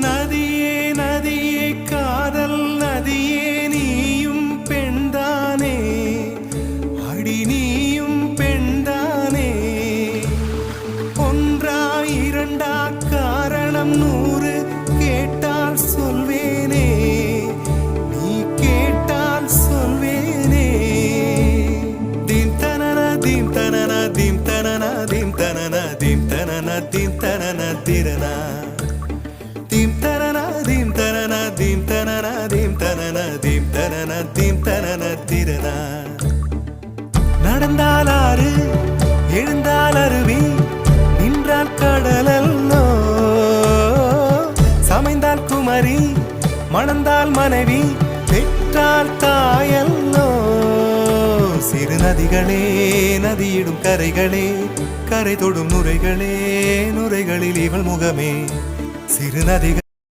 நதியே நதியே காதல் நதியே நீயும் பெண்தானே அடி நீயும் பெண்தானே ஒன்றா இரண்டா காரணம் 100 கேட்டால் சொல்வேனே நீ கேட்டால் சொல்வேனே தீம் தனன தீம் தனன தீம் தனன தீம் தனன தீம் தனன தீம் தனன திரனா தீம் தனன தீம் தனன தீம் தனன தீம் தனன தீம் தனன தீம் தனன திரனா நடந்தால் ஆறு எழுந்தால் அருவி நின்றால் கடலல்லோ சமைந்தால் குமரி மணந்தால் மனைவி பெற்றால் தாயல்லோ சிறு நதிகளே நதியிடும் கரைகளே கரை தொடும் நுரைகளே நுரைகளில் இவள் முகமே சிறு நதிகள்